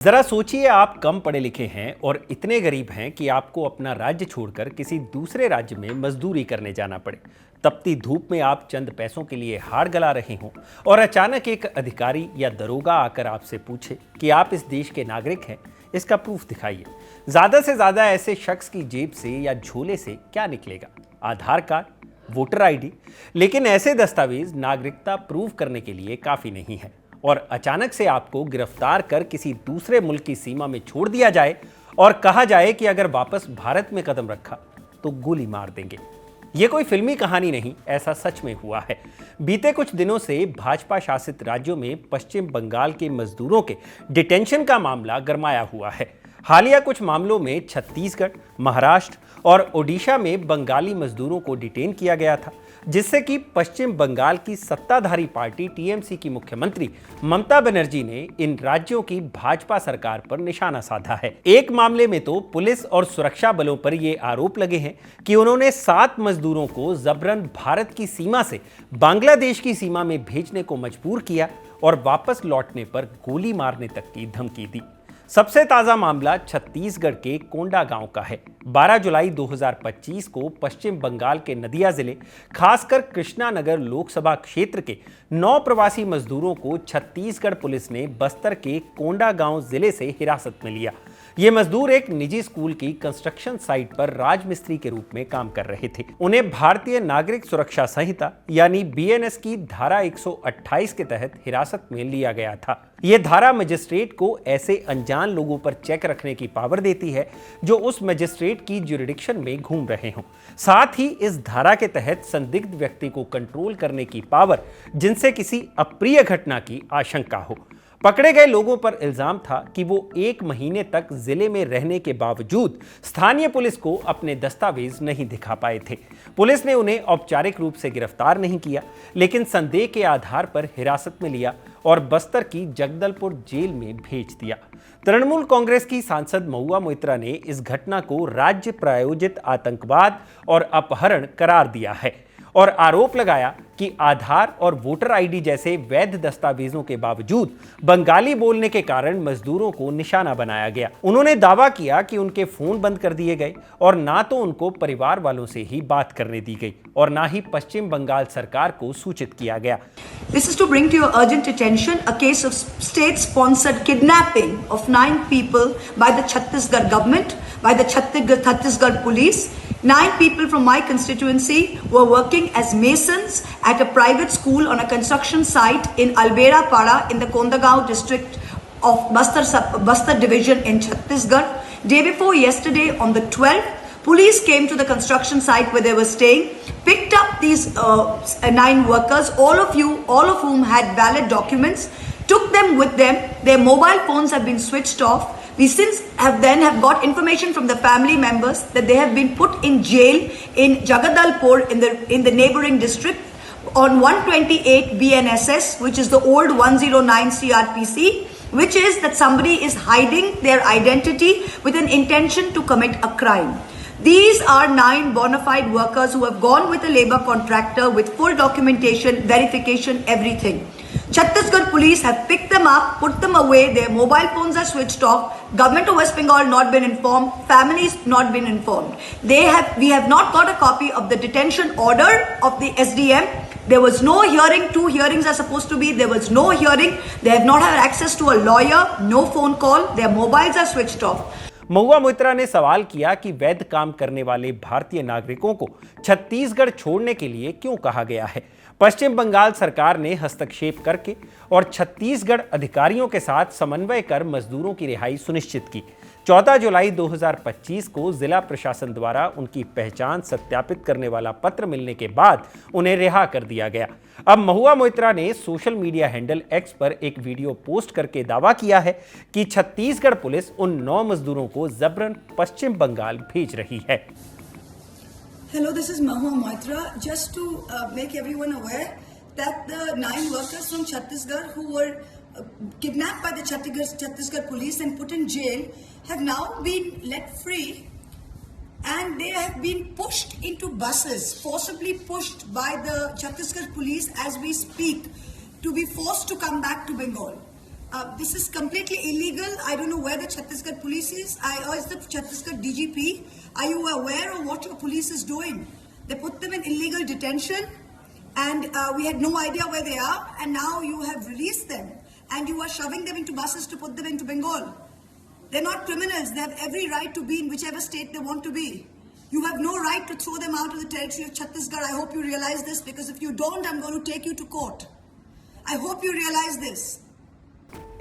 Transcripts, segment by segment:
जरा सोचिए, आप कम पढ़े लिखे हैं और इतने गरीब हैं कि आपको अपना राज्य छोड़कर किसी दूसरे राज्य में मजदूरी करने जाना पड़े। तपती धूप में आप चंद पैसों के लिए हाड़ गला रहे हों और अचानक एक अधिकारी या दरोगा आकर आपसे पूछे कि आप इस देश के नागरिक हैं, इसका प्रूफ दिखाइए। ज्यादा से ज्यादा ऐसे शख्स की जेब से या झोले से क्या निकलेगा? आधार कार्ड, वोटर आईडी। लेकिन ऐसे दस्तावेज नागरिकता प्रूव करने के लिए काफी नहीं है और अचानक से आपको गिरफ्तार कर किसी दूसरे मुल्क की सीमा में छोड़ दिया जाए और कहा जाए कि अगर वापस भारत में कदम रखा तो गोली मार देंगे। यह कोई फिल्मी कहानी नहीं, ऐसा सच में हुआ है। बीते कुछ दिनों से भाजपा शासित राज्यों में पश्चिम बंगाल के मजदूरों के डिटेंशन का मामला गरमाया हुआ है। हालिया कुछ मामलों में छत्तीसगढ़, महाराष्ट्र और ओडिशा में बंगाली मजदूरों को डिटेन किया गया था, जिससे कि पश्चिम बंगाल की सत्ताधारी पार्टी टीएमसी की मुख्यमंत्री ममता बनर्जी ने इन राज्यों की भाजपा सरकार पर निशाना साधा है। एक मामले में तो पुलिस और सुरक्षा बलों पर ये आरोप लगे हैं कि उन्होंने 7 मजदूरों को जबरन भारत की सीमा से बांग्लादेश की सीमा में भेजने को मजबूर किया और वापस लौटने पर गोली मारने तक की धमकी दी। सबसे ताजा मामला छत्तीसगढ़ के कोंडा गांव का है। 12 जुलाई 2025 को पश्चिम बंगाल के नदिया जिले, खासकर कृष्णानगर लोकसभा क्षेत्र के 9 प्रवासी मजदूरों को छत्तीसगढ़ पुलिस ने बस्तर के कोंडा गांव जिले से हिरासत में लिया। ये मजदूर एक निजी स्कूल की कंस्ट्रक्शन साइट पर राजमिस्त्री के रूप में काम कर रहे थे। उन्हें भारतीय नागरिक सुरक्षा संहिता यानी बीएनएस की धारा 128 के तहत हिरासत में लिया गया था। यह धारा मजिस्ट्रेट को ऐसे अनजान लोगों पर चेक रखने की पावर देती है जो उस मजिस्ट्रेट की ज्यूरिडिक्शन में घूम रहे हों। साथ ही इस धारा के तहत संदिग्ध व्यक्ति को कंट्रोल करने की पावर, जिनसे किसी अप्रिय घटना की आशंका हो। पकड़े गए लोगों पर इल्जाम था कि वो 1 महीने तक जिले में रहने के बावजूद स्थानीय पुलिस को अपने दस्तावेज नहीं दिखा पाए थे। पुलिस ने उन्हें औपचारिक रूप से गिरफ्तार नहीं किया, लेकिन संदेह के आधार पर हिरासत में लिया और बस्तर की जगदलपुर जेल में भेज दिया। तृणमूल कांग्रेस की सांसद महुआ मोइत्रा ने इस घटना को राज्य प्रायोजित आतंकवाद और अपहरण करार दिया है और आरोप लगाया कि आधार और वोटर आईडी जैसे वैध दस्तावेजों के बावजूद बंगाली बोलने के कारण मजदूरों को निशाना बनाया गया। उन्होंने दावा किया कि उनके फोन बंद कर दिए गए और ना तो उनको परिवार वालों से ही बात करने दी गई और ना ही पश्चिम बंगाल सरकार को सूचित किया गया। This is to bring to your urgent attention a case of state-sponsored kidnapping of 9 people by the Chhattisgarh government, by the Chhattisgarh police. 9 people from my constituency were working as masons at a private school on a construction site in Albera Para in the Kondagaon district of Bastar division in Chhattisgarh. Day before yesterday, on the 12th, police came to the construction site where they were staying, picked up these 9 workers, all of whom had valid documents, took them with them. Their mobile phones have been switched off. We since have got information from the family members that they have been put in jail in Jagadalpur in the neighboring district on 128 BNSS, which is the old 109 CRPC, which is that somebody is hiding their identity with an intention to commit a crime. These are 9 bona fide workers who have gone with a labor contractor with full documentation, verification, everything. Chhattisgarh police have picked them up, put them away, their mobile phones are switched off, government of West Bengal not been informed, families not been informed. We have not got a copy of the detention order of the SDM. There was no hearing, 2 hearings are supposed to be, there was no hearing, they have not had access to a lawyer, no phone call, their mobiles are switched off. Mahua Moitra ने सवाल किया कि वैध काम करने वाले भारतीय नागरिकों को छत्तीसगढ़ छोड़ने के लिए क्यों कहा गया है। पश्चिम बंगाल सरकार ने हस्तक्षेप करके और छत्तीसगढ़ अधिकारियों के साथ समन्वय कर मजदूरों की रिहाई सुनिश्चित की। 14 जुलाई 2025 को जिला प्रशासन द्वारा उनकी पहचान सत्यापित करने वाला पत्र मिलने के बाद उन्हें रिहा कर दिया गया। अब महुआ मोइत्रा ने सोशल मीडिया हैंडल एक्स पर एक वीडियो पोस्ट करके दावा किया है कि छत्तीसगढ़ पुलिस उन 9 मजदूरों को जबरन पश्चिम बंगाल भेज रही है। Hello, this is Mahua Moitra. Just to make everyone aware that the 9 workers from Chhattisgarh who were kidnapped by the Chhattisgarh police and put in jail have now been let free, and they have been pushed into buses, forcibly pushed by the Chhattisgarh police as we speak, to be forced to come back to Bengal. This is completely illegal. I don't know where the Chhattisgarh police is. I urge the Chhattisgarh DGP, are you aware of what your police is doing? They put them in illegal detention and we had no idea where they are, and now you have released them and you are shoving them into buses to put them into Bengal. They're not criminals. They have every right to be in whichever state they want to be. You have no right to throw them out of the territory of Chhattisgarh. I hope you realize this, because if you don't, I'm going to take you to court. I hope you realize this.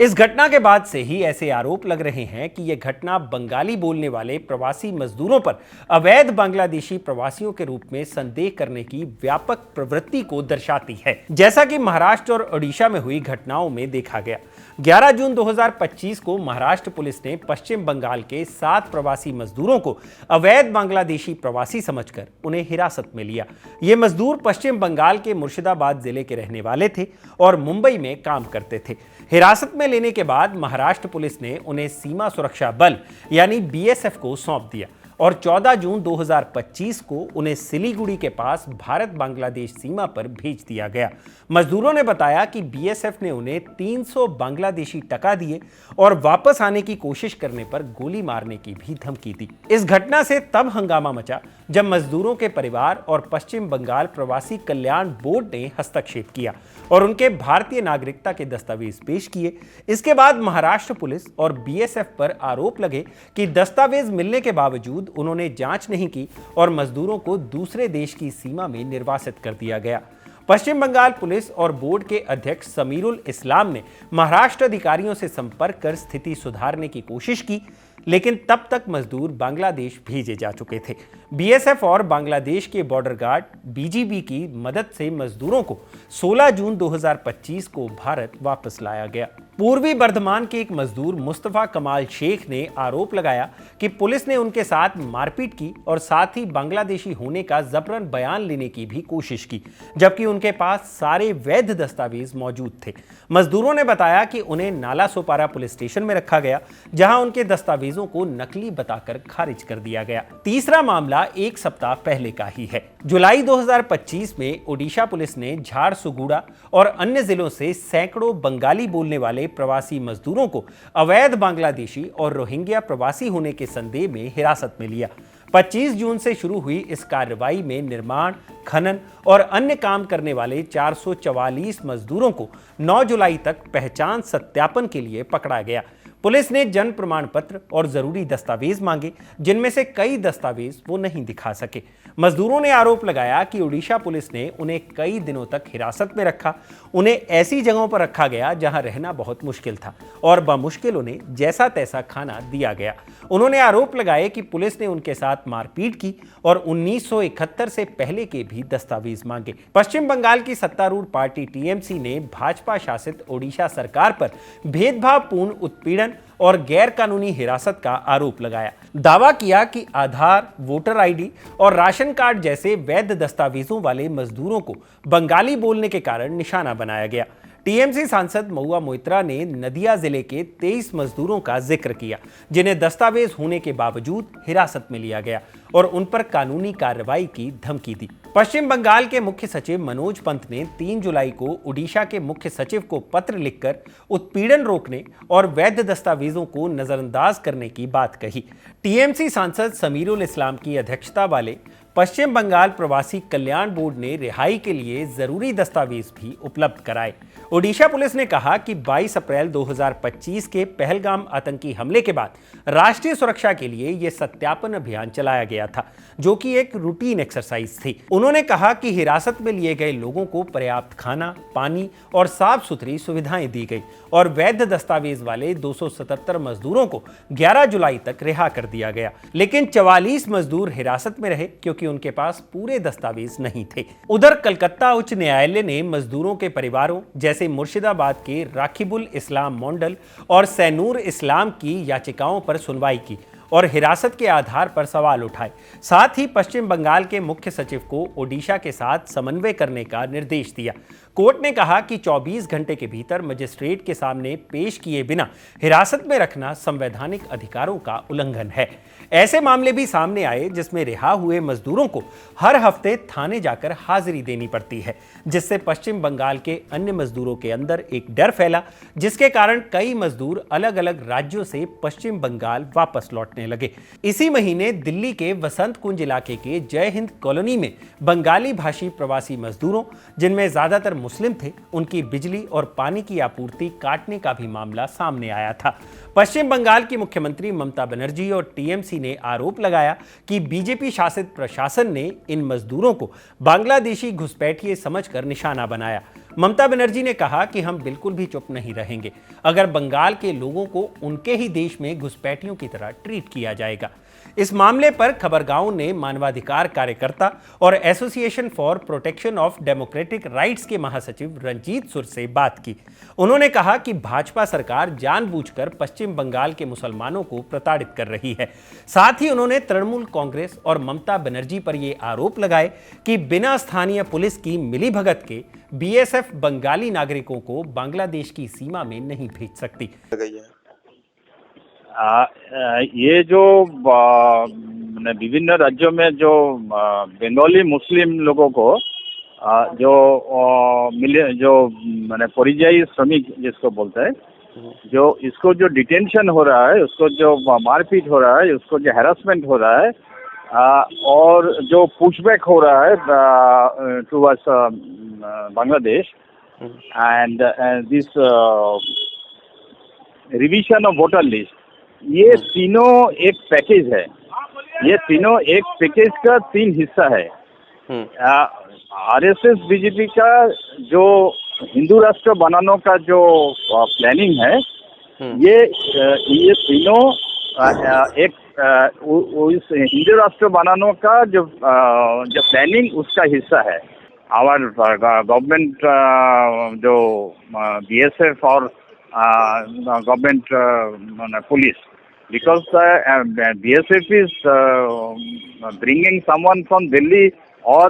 इस घटना के बाद से ही ऐसे आरोप लग रहे हैं कि यह घटना बंगाली बोलने वाले प्रवासी मजदूरों पर अवैध बांग्लादेशी प्रवासियों के रूप में संदेह करने की व्यापक प्रवृत्ति को दर्शाती है, जैसा कि महाराष्ट्र और ओडिशा में हुई घटनाओं में देखा गया। 11 जून 2025 को महाराष्ट्र पुलिस ने पश्चिम बंगाल के 7 प्रवासी मजदूरों को अवैध बांग्लादेशी प्रवासी समझकर उन्हें हिरासत में लिया। ये मजदूर पश्चिम बंगाल के मुर्शिदाबाद जिले के रहने वाले थे और मुंबई में काम करते थे। हिरासत में लेने के बाद महाराष्ट्र पुलिस ने उन्हें सीमा सुरक्षा बल यानी बीएसएफ को सौंप दिया और 14 जून 2025 को उन्हें सिलीगुड़ी के पास भारत बांग्लादेश सीमा पर भेज दिया गया। मजदूरों ने बताया कि बीएसएफ ने उन्हें 300 बांग्लादेशी टका दिए और वापस आने की कोशिश करने पर गोली मारने की भी धमकी दी। इस घटना से तब हंगामा मचा जब मजदूरों के परिवार और पश्चिम बंगाल प्रवासी कल्याण बोर्ड ने हस्तक्षेप किया और उनके भारतीय नागरिकता के दस्तावेज पेश किए। इसके बाद महाराष्ट्र पुलिस और बीएसएफ पर आरोप लगे कि दस्तावेज मिलने के बावजूद उन्होंने जांच नहीं की और मजदूरों को दूसरे देश की सीमा में निर्वासित कर दिया गया। पश्चिम बंगाल पुलिस और बोर्ड के अध्यक्ष समीरुल इस्लाम ने महाराष्ट्र अधिकारियों से संपर्क कर स्थिति सुधारने की कोशिश की, लेकिन तब तक मजदूर बांग्लादेश भेजे जा चुके थे। बीएसएफ और बांग्लादेश के बॉर्डर गार्ड बीजीबी की मदद से मजदूरों को 16 जून 2025 को भारत वापस लाया गया। पूर्वी बर्धमान के एक मजदूर मुस्तफा कमाल शेख ने आरोप लगाया कि पुलिस ने उनके साथ मारपीट की और साथ ही बांग्लादेशी होने का जबरन बयान लेने की भी कोशिश की, जबकि उनके पास सारे वैध दस्तावेज मौजूद थे। मजदूरों ने बताया कि उन्हें नाला सोपारा पुलिस स्टेशन में रखा गया, जहां उनके दस्तावेजों को नकली बताकर खारिज कर दिया गया। तीसरा मामला एक सप्ताह पहले का ही है। जुलाई 2025 में ओडिशा पुलिस ने झारसुगुड़ा और अन्य जिलों से सैकड़ों बंगाली बोलने वाले प्रवासी मजदूरों को अवैध बांग्लादेशी और रोहिंग्या प्रवासी होने के संदेह में हिरासत में लिया। 25 जून से शुरू हुई इस कार्रवाई में निर्माण, खनन और अन्य काम करने वाले 444 मजदूरों को 9 जुलाई तक पहचान सत्यापन के लिए पकड़ा गया। पुलिस ने जन्म प्रमाण पत्र और जरूरी दस्तावेज मांगे, जिनमें से कई दस्तावेज वो नहीं दिखा सके। मजदूरों ने आरोप लगाया कि ओडिशा पुलिस ने उन्हें कई दिनों तक हिरासत में रखा। उन्हें ऐसी जगहों पर रखा गया जहां रहना बहुत मुश्किल था और बमुश्किल उन्हें जैसा तैसा खाना दिया गया। उन्होंने आरोप लगाए कि पुलिस ने उनके साथ मारपीट की और 1971 से पहले के भी दस्तावेज मांगे। पश्चिम बंगाल की सत्तारूढ़ पार्टी टीएमसी ने भाजपा शासित ओडिशा सरकार पर भेदभावपूर्ण उत्पीड़न और गैर कानूनी हिरासत का आरोप लगाया। दावा किया कि आधार, वोटर आईडी और राशन कार्ड जैसे वैध दस्तावेजों वाले मजदूरों को बंगाली बोलने के कारण निशाना बनाया गया। टीएमसी सांसद महुआ मोइत्रा ने नदिया जिले के 23 मजदूरों का जिक्र किया, जिन्हें दस्तावेज होने के बावजूद हिरासत में लिया गया और उन पर कानूनी कार्रवाई की धमकी दी। पश्चिम बंगाल के मुख्य सचिव मनोज पंत ने 3 जुलाई को ओडिशा के मुख्य सचिव को पत्र लिखकर उत्पीड़न रोकने और वैध दस्तावेजों को नजरअंदाज करने की बात कही। टीएमसी सांसद समीरुल इस्लाम की अध्यक्षता वाले पश्चिम बंगाल प्रवासी कल्याण बोर्ड ने रिहाई के लिए जरूरी दस्तावेज भी उपलब्ध कराए। ओडिशा पुलिस ने कहा कि 22 अप्रैल 2025 के पहलगाम आतंकी हमले के बाद राष्ट्रीय सुरक्षा के लिए यह सत्यापन अभियान चलाया गया था, जो कि एक रूटीन एक्सरसाइज थी। उन्होंने कहा कि हिरासत में लिए गए लोगों को पर्याप्त खाना, पानी और साफ सुथरी सुविधाएं दी गई और वैध दस्तावेज वाले 277 मजदूरों को 11 जुलाई तक रिहा कर दिया गया। लेकिन 44 मजदूर हिरासत में रहे क्योंकि उनके पास पूरे दस्तावेज नहीं थे। उधर कलकत्ता उच्च न्यायालय ने मजदूरों के परिवारों जैसे मुर्शिदाबाद के राखिबुल इस्लाम मोंडल और सैनूर इस्लाम की याचिकाओं पर सुनवाई की और हिरासत के आधार पर सवाल उठाए। साथ ही पश्चिम बंगाल के मुख्य सचिव को ओडिशा के साथ समन्वय करने का निर्देश दिया। कोर्ट ने कहा कि 24 घंटे के भीतर मजिस्ट्रेट के सामने पेश किए बिना हिरासत में रखना संवैधानिक अधिकारों का उल्लंघन है। ऐसे मामले भी सामने आए जिसमें रिहा हुए मजदूरों को हर हफ्ते थाने जाकर हाजिरी देनी पड़ती है, जिससे पश्चिम बंगाल के अन्य मजदूरों के अंदर एक डर फैला, जिसके कारण कई मजदूर अलग अलग राज्यों से पश्चिम बंगाल वापस लौटने लगे। इसी महीने दिल्ली के वसंत कुंज इलाके के जय हिंद कॉलोनी में बंगाली भाषी प्रवासी मजदूरों, जिनमें ज्यादातर मुस्लिम थे, उनकी बिजली और पानी की आपूर्ति काटने का भी मामला सामने आया था। पश्चिम बंगाल की मुख्यमंत्री ममता बनर्जी और टीएमसी ने आरोप लगाया कि बीजेपी शासित प्रशासन ने इन मजदूरों को बांग्लादेशी घुसपैठिए समझकर निशाना बनाया। ममता बनर्जी ने कहा कि हम बिल्कुल भी चुप नहीं रहेंगे अगर बंगाल के लोगों को उनके ही देश में घुसपैठियों की तरह ट्रीट किया जाएगा। इस मामले पर खबरगांव ने मानवाधिकार कार्यकर्ता और association for protection of democratic rights के महासचिव रंजीत सुर से बात की। उन्होंने कहा कि भाजपा सरकार जानबूझकर पश्चिम बंगाल के मुसलमानों को प्रताड़ित कर रही है। साथ ही उन्होंने तृणमूल कांग्रेस और ममता बनर्जी पर यह आरोप लगाए कि बिना स्थानीय पुलिस की मिलीभगत के बीएसएफ बंगाली नागरिकों को बांग्लादेश की सीमा में नहीं भेज सकती। ये जो विभिन्न राज्यों में जो बंगाली मुस्लिम लोगों को जो मैंने परियायी श्रमिक जिसको बोलते हैं, जो इसको जो डिटेंशन हो रहा है, उसको जो मारपीट हो रहा है, उसको जो हैरेसमेंट हो रहा है और जो पुशबैक हो रहा है towards Bangladesh and this revision of voter list, ये तीनों एक पैकेज है। ये तीनों एक पैकेज का 3 हिस्सा है। आरएसएस बीजेपी का जो हिंदू राष्ट्र बनाने का जो प्लानिंग है, ये तीनों एक इस हिंदू राष्ट्र बनाने का जो प्लानिंग उसका हिस्सा है। आवर गवर्नमेंट जो बीएसएफ और government police, because BSF is bringing someone from Delhi or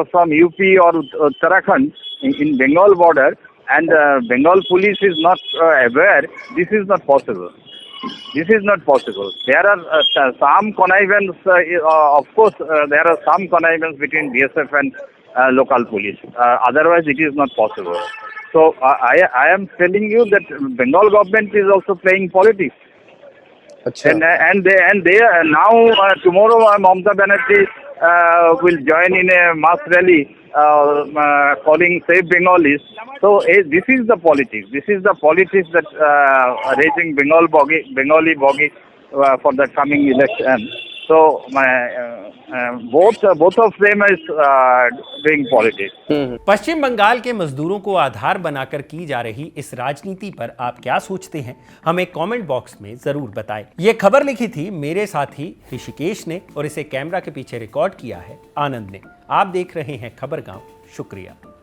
from UP or Uttarakhand in Bengal border, and Bengal police is not aware. This is not possible. This is not possible. There are some connivance, of course, there are some connivance between BSF and local police. Otherwise, it is not possible. So I am telling you that Bengal government is also playing politics. And they now tomorrow Mamata Banerjee will join in a mass rally calling Save Bengalis. So this is the politics. This is the politics that raising Bengali bogie for the coming election. So both of them is doing politics. पश्चिम बंगाल के मजदूरों को आधार बनाकर की जा रही इस राजनीति पर आप क्या सोचते हैं, हमें कमेंट बॉक्स में जरूर बताएं। ये खबर लिखी थी मेरे साथी ऋषिकेश ने और इसे कैमरा के पीछे रिकॉर्ड किया है आनंद ने। आप देख रहे हैं खबरगांव। शुक्रिया।